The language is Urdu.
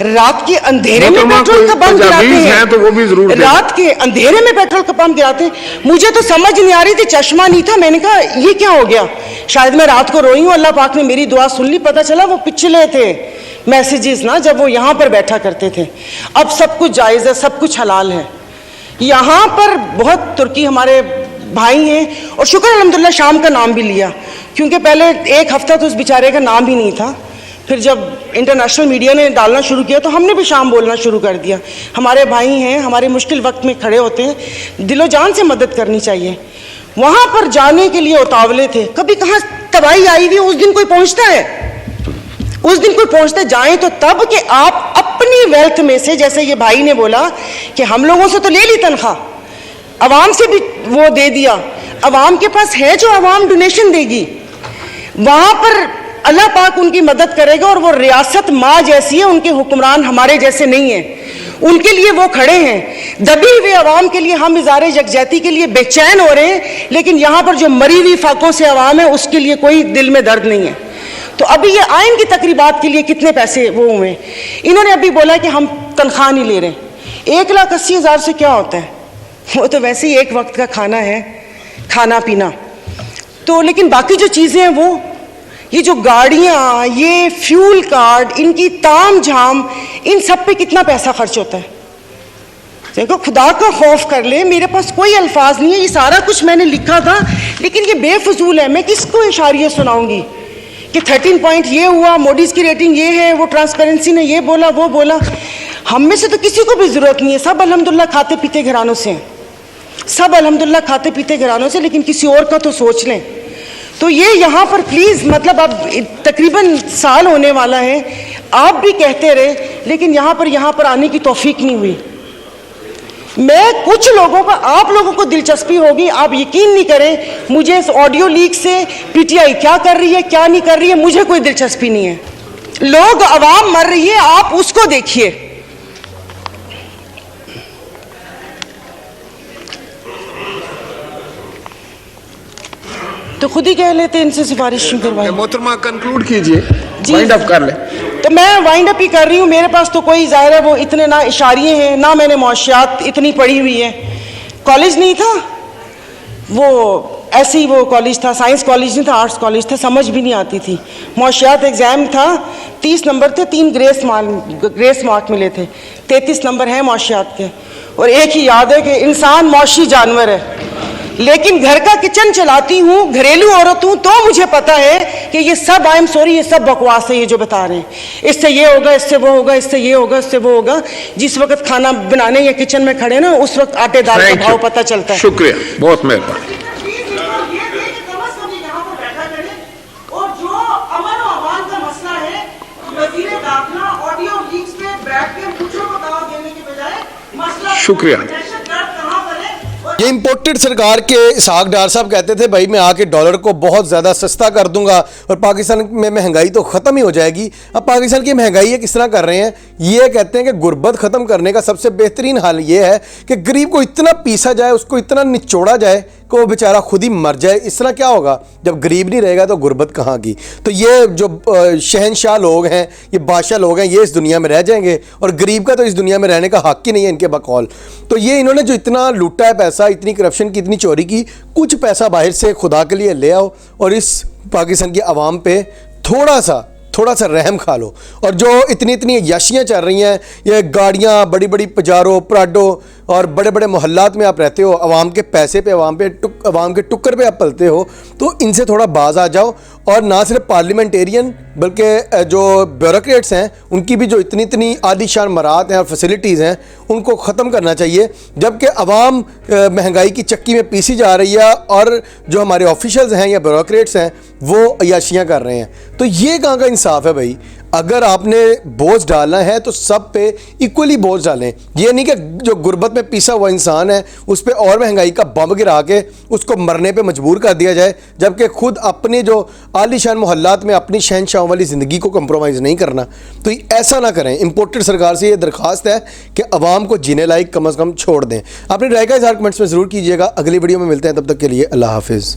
رات کے اندھیرے میں محترمہ پیٹرول کا کوئی پمپ گراتے تجاویز ہیں تو وہ بھی ضرور ہیں, دیں. رات کے اندھیرے میں پیٹرول کا پمپ گراتے ہیں. مجھے تو سمجھ نہیں آ رہی تھی, چشمہ نہیں تھا, میں نے کہا یہ کیا ہو گیا, شاید میں رات کو روئی ہوں, اللہ پاک نے میری دعا سن لی. پتہ چلا وہ پچھلے تھے میسیجز نا, جب وہ یہاں پر بیٹھا کرتے تھے. اب سب کچھ جائز ہے, سب کچھ حلال ہے. یہاں پر بہت ترکی ہمارے بھائی ہیں, اور شکر الحمدللہ شام کا نام بھی لیا, کیونکہ پہلے ایک ہفتہ تو اس بیچارے کا نام ہی نہیں تھا. پھر جب انٹرنیشنل میڈیا نے ڈالنا شروع کیا تو ہم نے بھی شام بولنا شروع کر دیا. ہمارے بھائی ہیں, ہمارے مشکل وقت میں کھڑے ہوتے ہیں, دل و جان سے مدد کرنی چاہیے. وہاں پر جانے کے لیے اتاولے تھے, کبھی کہاں تباہی آئی ہوئی, اس دن کوئی پہنچتا ہے, اس دن کوئی پہنچتا ہے. جائیں تو تب کہ آپ اپنی ویلتھ میں سے, جیسے یہ بھائی نے بولا کہ ہم لوگوں سے تو لے لی تنخواہ, عوام سے بھی وہ دے دیا, عوام کے پاس ہے جو عوام ڈونیشن دے گی, وہاں پر اللہ پاک ان کی مدد کرے گا. اور وہ ریاست ماں جیسی ہے, ان کے حکمران ہمارے جیسے نہیں ہیں, ان کے لیے وہ کھڑے ہیں. دبی ہوئے عوام کے لیے ہم اظہار یکجہتی کے لیے بے چین ہو رہے ہیں, لیکن یہاں پر جو مری ہوئی فاقوں سے عوام ہے اس کے لیے کوئی دل میں درد نہیں ہے. تو ابھی یہ آئین کی تقریبات کے لیے کتنے پیسے وہ ہوئے, انہوں نے ابھی بولا کہ ہم تنخواہ نہیں لے رہے. 1,80,000 سے کیا ہوتا ہے, وہ تو ویسے ہی ایک وقت کا کھانا ہے, کھانا پینا. تو لیکن باقی جو چیزیں ہیں وہ, یہ جو گاڑیاں, یہ فیول کارڈ, ان کی تام جھام, ان سب پہ کتنا پیسہ خرچ ہوتا ہے. دیکھو خدا کا خوف کر لے, میرے پاس کوئی الفاظ نہیں ہے, یہ سارا کچھ میں نے لکھا تھا لیکن یہ بے فضول ہے. میں کس کو اشاریہ سناؤں گی کہ 13 پوائنٹ یہ ہوا, موڈیز کی ریٹنگ یہ ہے, وہ ٹرانسپیرنسی نے یہ بولا وہ بولا. ہم میں سے تو کسی کو بھی ضرورت نہیں ہے, سب الحمدللہ کھاتے پیتے گھرانوں سے ہیں, سب الحمدللہ کھاتے پیتے گھرانوں سے, لیکن کسی اور کا تو سوچ لیں. تو یہ یہاں پر پلیز, مطلب اب تقریباً سال ہونے والا ہے, آپ بھی کہتے رہے لیکن یہاں پر آنے کی توفیق نہیں ہوئی. میں کچھ لوگوں کا, آپ لوگوں کو دلچسپی ہوگی, آپ یقین نہیں کریں, مجھے اس آڈیو لیک سے پی ٹی آئی کیا کر رہی ہے کیا نہیں کر رہی ہے مجھے کوئی دلچسپی نہیں ہے. لوگ, عوام مر رہی ہے, آپ اس کو دیکھیے. تو خود ہی کہہ لیتے ان سے سفارش کروائی. محترمہ کنکلوڈ کیجئے, جی. وائنڈ اپ کر لیں. تو میں وائنڈ اپ ہی کر رہی ہوں. میرے پاس تو کوئی ظاہر ہے وہ اتنے نہ اشاریے ہیں, نہ میں نے معاشیات اتنی پڑھی ہوئی ہے. کالج نہیں تھا وہ, ایسے ہی وہ کالج تھا, سائنس کالج نہیں تھا, آرٹس کالج تھا, سمجھ بھی نہیں آتی تھی. معاشیات ایگزام تھا, 30 نمبر تھے, 3 گریس مارک ملے تھے, 33 نمبر ہیں معاشیات کے. اور ایک ہی یاد ہے کہ انسان معاشی جانور ہے, لیکن گھر کا کچن چلاتی ہوں, گھریلو عورت ہوں, تو مجھے پتا ہے کہ یہ سب, آئی ایم سوری, یہ سب بکواس ہے یہ جو بتا رہے ہیں. اس سے یہ ہوگا, اس سے وہ ہوگا, اس سے یہ ہوگا, اس سے وہ ہوگا. جس وقت کھانا بنانے یا کچن میں کھڑے نا, اس وقت آٹے دال کا بھاؤ پتہ چلتا ہے. شکریہ, بہت مہربانی. اور جو امن و امان کا مسئلہ ہے, وزیر داخلہ آڈیو لیکس پہ بیٹھ کے مجھے کو دعوت دینے کے بجائے مسئلہ, شکریہ. یہ امپورٹڈ سرکار کے اسحاق ڈار صاحب کہتے تھے بھائی میں آ کے ڈالر کو بہت زیادہ سستا کر دوں گا اور پاکستان میں مہنگائی تو ختم ہی ہو جائے گی. اب پاکستان کی مہنگائی یہ کس طرح کر رہے ہیں, یہ کہتے ہیں کہ غربت ختم کرنے کا سب سے بہترین حل یہ ہے کہ غریب کو اتنا پیسا جائے, اس کو اتنا نچوڑا جائے کہ وہ بیچارہ خود ہی مر جائے. اس طرح کیا ہوگا, جب غریب نہیں رہے گا تو غربت کہاں کی. تو یہ جو شہنشاہ لوگ ہیں, یہ بادشاہ لوگ ہیں, یہ اس دنیا میں رہ جائیں گے, اور غریب کا تو اس دنیا میں رہنے کا حق ہی نہیں ہے ان کے بقول. تو یہ انہوں نے جو اتنا لوٹا ہے پیسہ, اتنی کرپشن کی, اتنی چوری کی, کچھ پیسہ باہر سے خدا کے لیے لے آؤ اور اس پاکستان کی عوام پہ تھوڑا سا رحم کھا لو. اور جو اتنی عیاشیاں چل رہی ہیں, یہ گاڑیاں, بڑی بڑی پجارو پراڈو اور بڑے بڑے محلات میں آپ رہتے ہو, عوام کے پیسے پہ, عوام کے ٹکر پہ آپ پلتے ہو, تو ان سے تھوڑا باز آ جاؤ. اور نہ صرف پارلیمنٹیرین بلکہ جو بیوروکریٹس ہیں ان کی بھی جو اتنی عالی شان مرات ہیں اور فیسلٹیز ہیں ان کو ختم کرنا چاہیے. جبکہ عوام مہنگائی کی چکی میں پیسی جا رہی ہے اور جو ہمارے آفیشلز ہیں یا بیوروکریٹس ہیں وہ عیاشیاں کر رہے ہیں. تو یہ کہاں کا انصاف ہے بھائی. اگر آپ نے بوجھ ڈالنا ہے تو سب پہ ایکولی بوجھ ڈالیں. یہ نہیں کہ جو غربت میں پیسا ہوا انسان ہے اس پہ اور مہنگائی کا بم گرا کے اس کو مرنے پہ مجبور کر دیا جائے, جبکہ خود اپنے جو عالی شان محلات میں اپنی شہنشاہوں والی زندگی کو کمپرومائز نہیں کرنا. تو ایسا نہ کریں. امپورٹڈ سرکار سے یہ درخواست ہے کہ عوام کو جینے لائق کم از کم چھوڑ دیں. اپنی رائے کا اظہار کمنٹس میں ضرور کیجیے گا. اگلی ویڈیو میں ملتے ہیں, تب تک کے لیے اللہ حافظ.